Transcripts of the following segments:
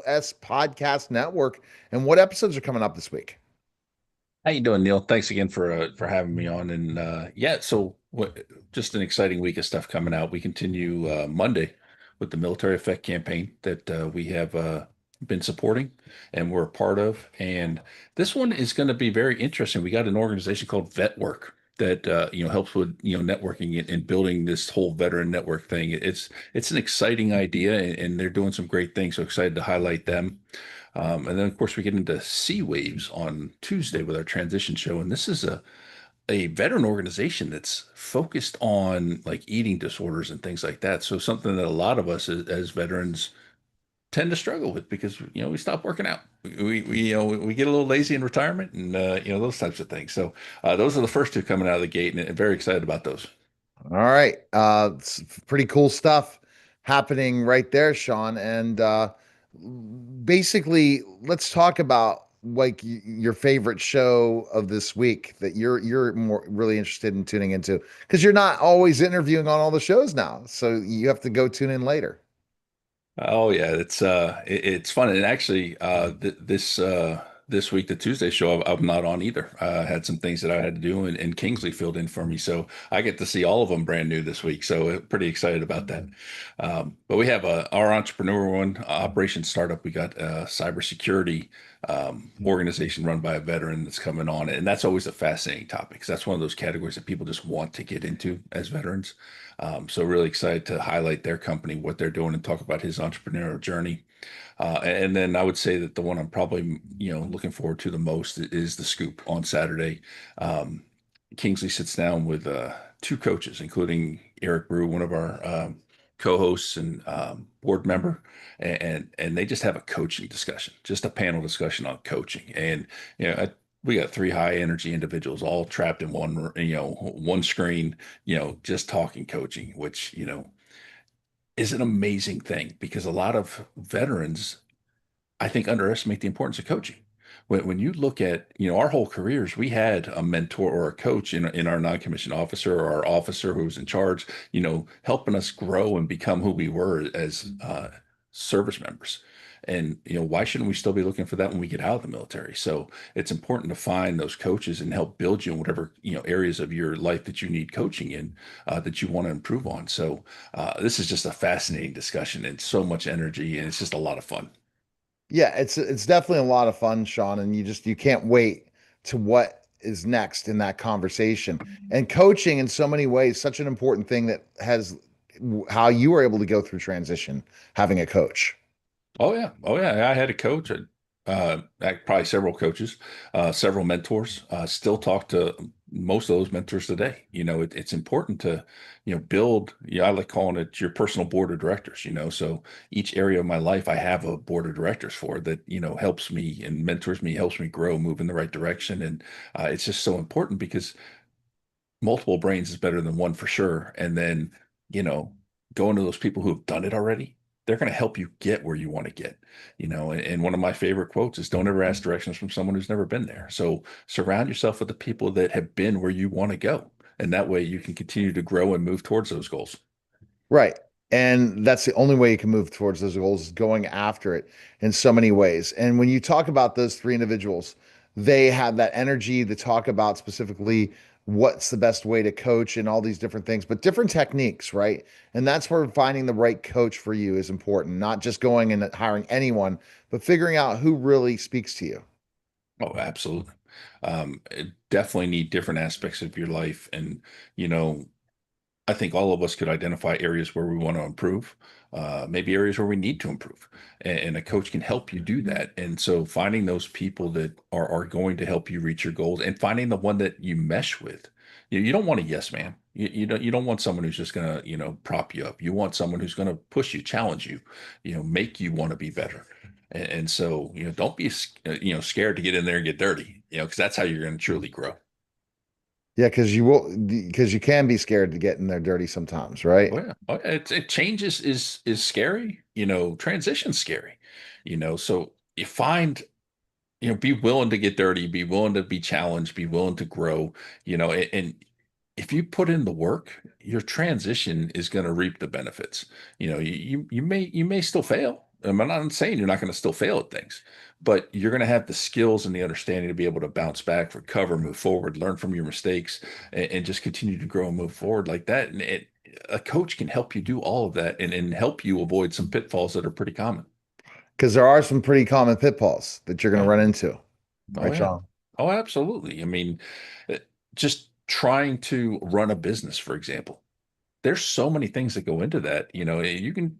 S Podcast Network. And what episodes are coming up this week? How you doing, Neil? Thanks again for having me on. And yeah, so just an exciting week of stuff coming out. We continue Monday with the military effect campaign that we have been supporting and we're a part of. And this one is going to be very interesting. We got an organization called VetWork that helps with networking and building this whole veteran network thing. It's an exciting idea, and they're doing some great things. So excited to highlight them. And then, of course, we get into Sea Waves on Tuesday with our transition show. And this is a veteran organization that's focused on like eating disorders and things like that. So something that a lot of us as veterans tend to struggle with because we stop working out. We get a little lazy in retirement and those types of things. So those are the first two coming out of the gate, and very excited about those. All right. It's pretty cool stuff happening right there, Sean. And basically, let's talk about like your favorite show of this week that you're more really interested in tuning into because you're not always interviewing on all the shows now. So you have to go tune in later. Oh yeah, it's fun. And actually this week, the Tuesday show, I'm not on either. I had some things that I had to do, and Kingsley filled in for me, so I get to see all of them brand new this week. So pretty excited about that. But we have our entrepreneur one, Operation Startup. We got a cybersecurity organization run by a veteran that's coming on, and that's always a fascinating topic. 'Cause that's one of those categories that people just want to get into as veterans. So really excited to highlight their company, what they're doing, and talk about his entrepreneurial journey. And then I would say that the one I'm probably looking forward to the most is the Scoop on Saturday. Um, Kingsley sits down with two coaches, including Eric Brew, one of our co-hosts and board member, and they just have a coaching discussion, just a panel discussion on coaching. And we got three high energy individuals all trapped in one screen, just talking coaching, which is an amazing thing because a lot of veterans, I think, underestimate the importance of coaching. When you look at, our whole careers, we had a mentor or a coach in our non-commissioned officer or our officer who was in charge, helping us grow and become who we were as service members. And, why shouldn't we still be looking for that when we get out of the military? So it's important to find those coaches and help build you in whatever, areas of your life that you need coaching in, that you want to improve on. So this is just a fascinating discussion and so much energy, and it's just a lot of fun. Yeah, it's definitely a lot of fun, Sean, and you can't wait to what is next in that conversation. And coaching in so many ways, such an important thing that has how you were able to go through transition, having a coach. Oh yeah, oh yeah. I had a coach, probably several coaches, several mentors. Still talk to most of those mentors today. It's important to, build. I like calling it your personal board of directors. So each area of my life, I have a board of directors for that. Helps me and mentors me, helps me grow, move in the right direction, and it's just so important because multiple brains is better than one for sure. And then, you know, going to those people who have done it already, they're going to help you get where you want to get, and one of my favorite quotes is don't ever ask directions from someone who's never been there. So surround yourself with the people that have been where you want to go. And that way you can continue to grow and move towards those goals. Right. And that's the only way you can move towards those goals is going after it in so many ways. And when you talk about those three individuals, they have that energy to talk about specifically what's the best way to coach and all these different things, but different techniques, right? And that's where finding the right coach for you is important, not just going and hiring anyone, but figuring out who really speaks to you. Oh, absolutely. Definitely need different aspects of your life. And, you know, I think all of us could identify areas where we want to improve, maybe areas where we need to improve, and a coach can help you do that. And so, finding those people that are going to help you reach your goals, and finding the one that you mesh with. You don't want a yes man. You don't want someone who's just gonna prop you up. You want someone who's gonna push you, challenge you, make you want to be better. And so don't be scared to get in there and get dirty. Because that's how you're going to truly grow. Yeah, because you will, because you can be scared to get in there dirty sometimes, right? Oh yeah. Oh, yeah. It changes is scary. Transition's scary. So you find, be willing to get dirty, be willing to be challenged, be willing to grow, and if you put in the work, your transition is going to reap the benefits. You may still fail. I'm not saying you're not going to still fail at things, but you're going to have the skills and the understanding to be able to bounce back, recover, move forward, learn from your mistakes, and just continue to grow and move forward like that. And a coach can help you do all of that and help you avoid some pitfalls that are pretty common. Because there are some pretty common pitfalls that you're going to Yeah. run into, Oh, right, yeah. Sean? Oh, absolutely. I mean, uh, just trying to run a business, for example. There's so many things that go into that. You can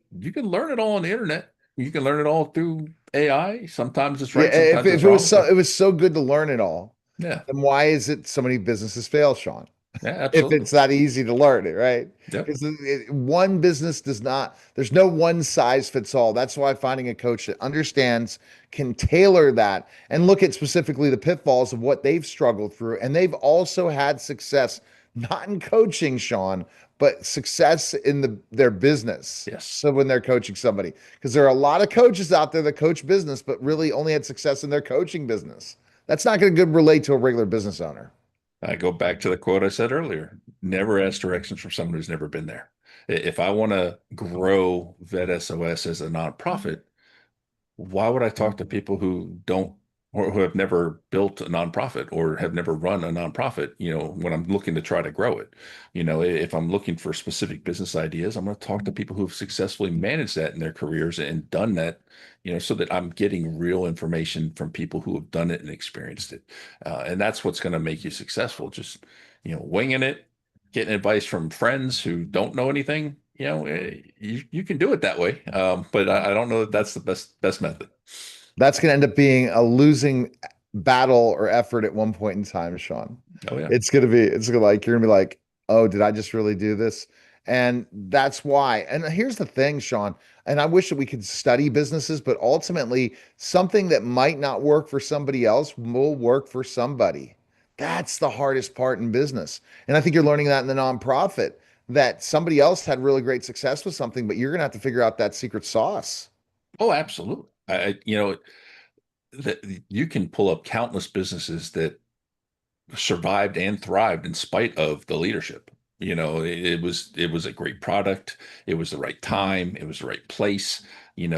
learn it all on the internet. You can learn it all through AI. Sometimes it's Yeah, right, sometimes if it's wrong. it was so good to learn it all, Yeah, then why is it so many businesses fail, Sean? yeah, If absolutely. it's that easy to learn it, right? Yep. Because one business does not, there's no one size fits all. That's why finding a coach that understands can tailor that and look at specifically the pitfalls of what they've struggled through. And they've also had success, not in coaching, Sean, but success in their business. Yes. So when they're coaching somebody, because there are a lot of coaches out there that coach business, but really only had success in their coaching business. That's not going to relate to a regular business owner. I go back to the quote I said earlier. Never ask directions from someone who's never been there. If I want to grow Vet SOS as a nonprofit, why would I talk to people who don't or who have never built a nonprofit or have never run a nonprofit, when I'm looking to try to grow it? If I'm looking for specific business ideas, I'm going to talk to people who've successfully managed that in their careers and done that, so that I'm getting real information from people who have done it and experienced it. And that's what's going to make you successful. Just, winging it, getting advice from friends who don't know anything, you can do it that way. But I don't know that that's the best method. That's going to end up being a losing battle or effort at one point in time, Sean. Oh yeah. You're going to be like, oh, did I just really do this? And that's why. And here's the thing, Sean, and I wish that we could study businesses, but ultimately, something that might not work for somebody else will work for somebody. That's the hardest part in business. And I think you're learning that in the nonprofit, that somebody else had really great success with something, but you're going to have to figure out that secret sauce. Oh, absolutely. That you can pull up countless businesses that survived and thrived in spite of the leadership. It was a great product. It was the right time. It was the right place.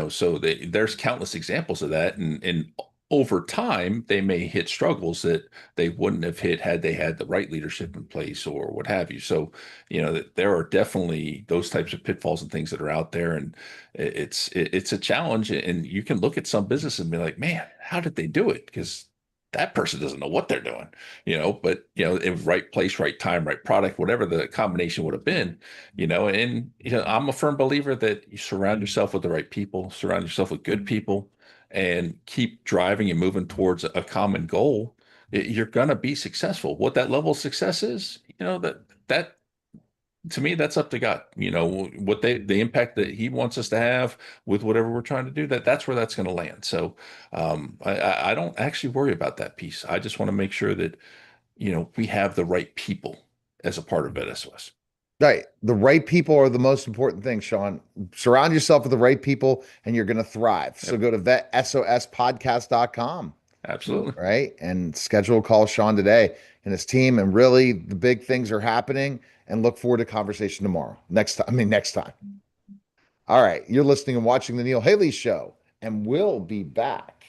So there's countless examples of that, and over time they may hit struggles that they wouldn't have hit had they had the right leadership in place or what have you. So that there are definitely those types of pitfalls and things that are out there, and it's a challenge. And you can look at some businesses and be like, man, how did they do it? Because that person doesn't know what they're doing, but in right place, right time, right product, whatever the combination would have been, and I'm a firm believer that you surround yourself with the right people, surround yourself with good people, and keep driving and moving towards a common goal. You're gonna be successful. What that level of success is, that to me, that's up to God. What the impact that He wants us to have with whatever we're trying to do. That's where that's going to land. So I don't actually worry about that piece. I just want to make sure that we have the right people as a part of VetSOS. Right. The right people are the most important thing, Sean. Surround yourself with the right people and you're going to thrive. So Yep, go to vetsospodcast.com, absolutely. right? And schedule a call Sean today and his team. And really, the big things are happening. And look forward to conversation tomorrow. Next time. All right. You're listening and watching The Neil Haley Show, and we'll be back.